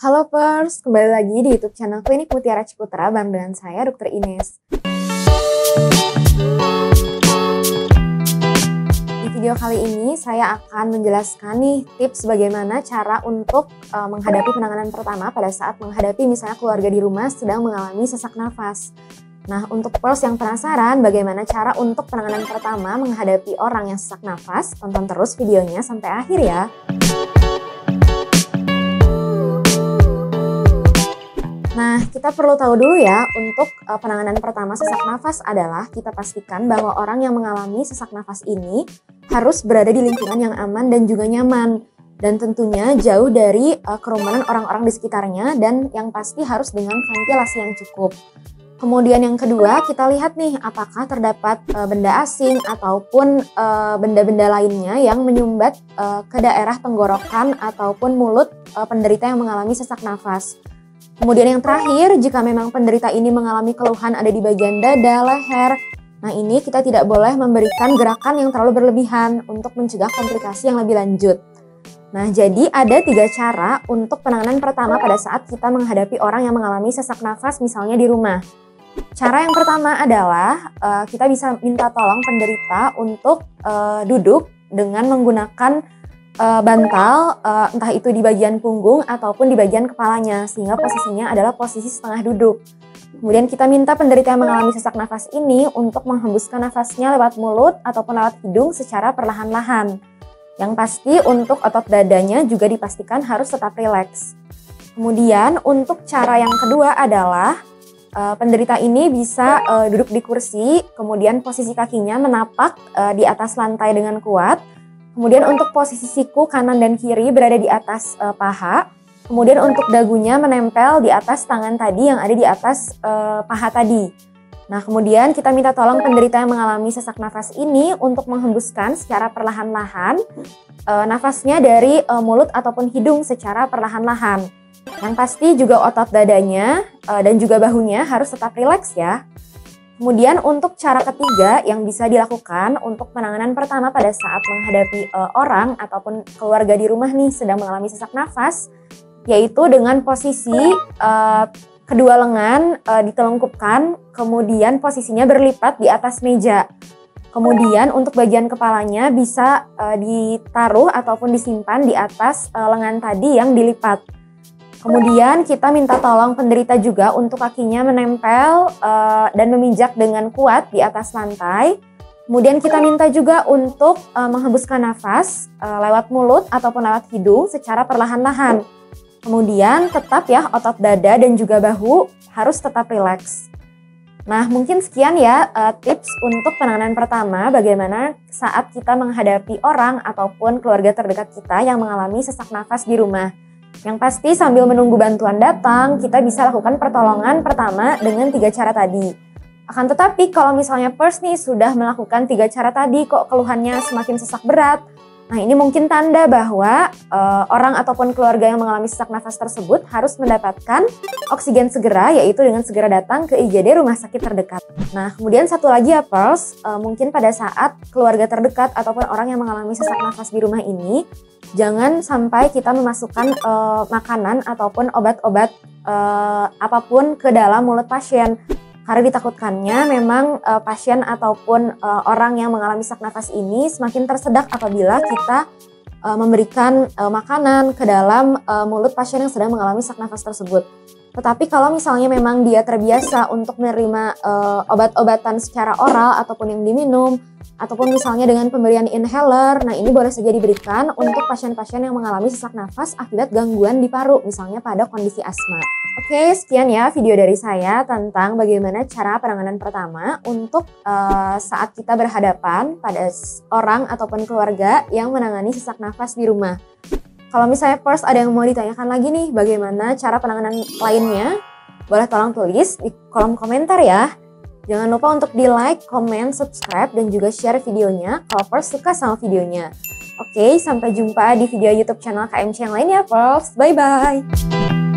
Halo Pers, kembali lagi di YouTube channel Klinik Mutiara Ciputra bareng dengan saya Dr. Ines. Di video kali ini saya akan menjelaskan nih tips bagaimana cara untuk menghadapi penanganan pertama pada saat menghadapi misalnya keluarga di rumah sedang mengalami sesak nafas. Nah, untuk Pers yang penasaran bagaimana cara untuk penanganan pertama menghadapi orang yang sesak nafas, tonton terus videonya sampai akhir ya. Nah, kita perlu tahu dulu ya, untuk penanganan pertama sesak nafas adalah kita pastikan bahwa orang yang mengalami sesak nafas ini harus berada di lingkungan yang aman dan juga nyaman. Dan tentunya jauh dari kerumunan orang-orang di sekitarnya dan yang pasti harus dengan ventilasi yang cukup. Kemudian yang kedua, kita lihat nih apakah terdapat benda asing ataupun benda-benda lainnya yang menyumbat ke daerah tenggorokan ataupun mulut penderita yang mengalami sesak nafas. Kemudian yang terakhir, jika memang penderita ini mengalami keluhan ada di bagian dada, leher, nah ini kita tidak boleh memberikan gerakan yang terlalu berlebihan untuk mencegah komplikasi yang lebih lanjut. Nah, jadi ada 3 cara untuk penanganan pertama pada saat kita menghadapi orang yang mengalami sesak nafas misalnya di rumah. Cara yang pertama adalah kita bisa minta tolong penderita untuk duduk dengan menggunakan bantal, entah itu di bagian punggung ataupun di bagian kepalanya, sehingga posisinya adalah posisi setengah duduk. Kemudian kita minta penderita yang mengalami sesak nafas ini untuk menghembuskan nafasnya lewat mulut ataupun lewat hidung secara perlahan-lahan. Yang pasti untuk otot dadanya juga dipastikan harus tetap rileks. Kemudian untuk cara yang kedua adalah penderita ini bisa duduk di kursi, kemudian posisi kakinya menapak di atas lantai dengan kuat. Kemudian untuk posisi siku kanan dan kiri berada di atas paha. Kemudian untuk dagunya menempel di atas tangan tadi yang ada di atas paha tadi. Nah, kemudian kita minta tolong penderita yang mengalami sesak nafas ini untuk menghembuskan secara perlahan-lahan nafasnya dari mulut ataupun hidung secara perlahan-lahan. Yang pasti juga otot dadanya dan juga bahunya harus tetap rileks ya. Kemudian untuk cara ketiga yang bisa dilakukan untuk penanganan pertama pada saat menghadapi orang ataupun keluarga di rumah nih sedang mengalami sesak nafas, yaitu dengan posisi kedua lengan ditelungkupkan, kemudian posisinya berlipat di atas meja. Kemudian untuk bagian kepalanya bisa ditaruh ataupun disimpan di atas lengan tadi yang dilipat. Kemudian kita minta tolong penderita juga untuk kakinya menempel dan memijak dengan kuat di atas lantai. Kemudian kita minta juga untuk menghembuskan nafas lewat mulut ataupun lewat hidung secara perlahan-lahan. Kemudian tetap ya otot dada dan juga bahu harus tetap rileks. Nah, mungkin sekian ya tips untuk penanganan pertama bagaimana saat kita menghadapi orang ataupun keluarga terdekat kita yang mengalami sesak nafas di rumah. Yang pasti sambil menunggu bantuan datang, kita bisa lakukan pertolongan pertama dengan 3 cara tadi. Akan tetapi kalau misalnya Pers nih sudah melakukan 3 cara tadi kok keluhannya semakin sesak berat, nah ini mungkin tanda bahwa orang ataupun keluarga yang mengalami sesak nafas tersebut harus mendapatkan oksigen segera, yaitu dengan segera datang ke IGD rumah sakit terdekat. Nah, kemudian satu lagi ya Pers, mungkin pada saat keluarga terdekat ataupun orang yang mengalami sesak nafas di rumah ini, jangan sampai kita memasukkan makanan ataupun obat-obat apapun ke dalam mulut pasien. Karena ditakutkannya memang pasien ataupun orang yang mengalami sesak nafas ini semakin tersedak apabila kita memberikan makanan ke dalam mulut pasien yang sedang mengalami sesak nafas tersebut. Tetapi kalau misalnya memang dia terbiasa untuk menerima obat-obatan secara oral ataupun yang diminum, ataupun misalnya dengan pemberian inhaler, nah ini boleh saja diberikan untuk pasien-pasien yang mengalami sesak nafas akibat gangguan di paru, misalnya pada kondisi asma. Oke, sekian ya video dari saya tentang bagaimana cara penanganan pertama untuk saat kita berhadapan pada orang ataupun keluarga yang menangani sesak nafas di rumah. Kalau misalnya Pers ada yang mau ditanyakan lagi nih bagaimana cara penanganan lainnya, boleh tolong tulis di kolom komentar ya. Jangan lupa untuk di like, comment, subscribe, dan juga share videonya kalau Pers suka sama videonya. Oke, sampai jumpa di video YouTube channel KMC yang lain ya Pers. Bye-bye!